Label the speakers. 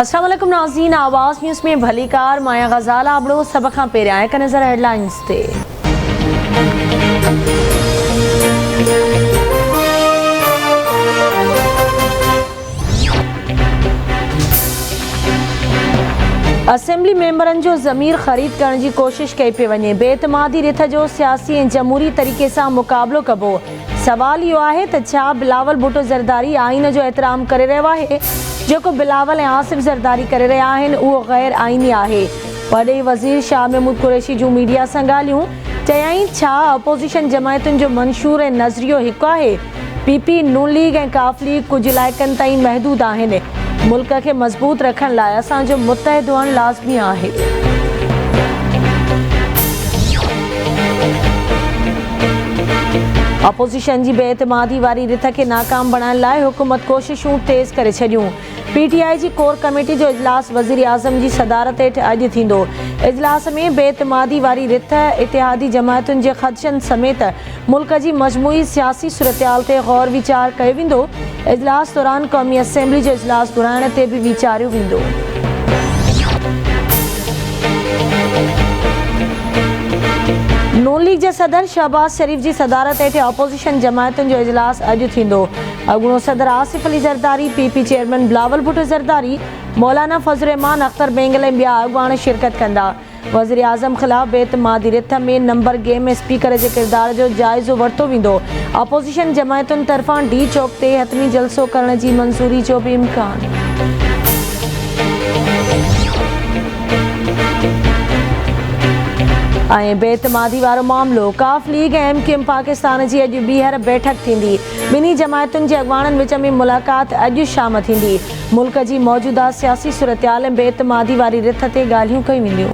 Speaker 1: अस्सलाम वालेकुम नाज़रीन, आवाज़ न्यूज़ में भलीकार माया गज़ाल आपड़ो सब खां पहिरियां हिकु नज़र हेडलाइंस ते। असेंबली मेंबरनि जो ज़मीर ख़रीद करण जी कोशिश कई पे वञे। बेतमादी रिथ जो सियासी ऐं जमहूरी तरीक़े सां मुक़ाबिलो कबो। सवाल इहो आहे त छा बिलावल भुट्टो ज़रदारी आइन जो एहतराम करे रहियो आहे? जेको बिलावल ऐं आसिफ ज़रदारी करे रहिया आहिनि उहो गैर आइनी आहे। वॾे वज़ीर शाह महमूद कुरैशी जूं मीडिया सां ॻाल्हियूं। चयाईं, छा अपोज़िशन जमायतुनि जो मंशूर ऐं नज़रियो हिकु आहे? पीपी, नून लीग ऐं काफ लीग कुझु इलाइक़नि ताईं महदूद आहिनि। मुल्क खे मज़बूत रखण लाइ असांजो मुतहिद हुअणु लाज़मी आहे। अपोज़िशन जी बेएतमादी वारी रिथ खे नाकाम बणाइण लाइ हुकूमत कोशिशूं तेज़ करे छॾियूं। पीटीआई जी कोर कमेटी जो इजलास वज़ीर आज़म जी सदारत हेठि अॼु थींदो। इजलास में बेएतमादी वारी रिथ, इतिहादी जमायतुनि जे ख़दशनि समेत मुल्क जी मजमूई सियासी सूरतहाल ते गौर वीचार कयो वेंदो। इजलास दौरान क़ौमी असेंबली जो इजलास घुराइण ते बि वीचारियो वेंदो। नून लीग जे सदर शहबाज शरीफ जी सदारत हेठि अपोज़िशन जमायतुनि जो इजलास अॼु थींदो। अॻूणो सदर आसिफ अली ज़रदारी, पीपी चेयरमैन बिलावल भुट्टो ज़रदारी, मौलाना फज़लुर रहमान अख्तर बेंगल ऐं ॿिया अॻवान शिरकत कंदा। वज़ीर आज़म ख़िलाफ़ बेतमादी रिथ में नंबर गेम में स्पीकर जे किरदार जो जाइज़ो वरितो वेंदो। अपोज़िशन जमायतुनि तरफ़ां डी चौक ते हतमी जलसो करण जी मंज़ूरी जो बि इम्कान। ऐं बेतमादी वारो मामिलो, काफ लीग ऐं MQM पाकिस्तान जी अॼु ॿीहर बैठक थींदी। ॿिन्ही जमायतुनि जे अॻवाननि विच में मुलाक़ात अॼु शाम थींदी। मुल्क जी मौजूदा सियासी सूरतहाल ऐं बेतमादी वारी रिथ ते ॻाल्हियूं कयूं वेंदियूं।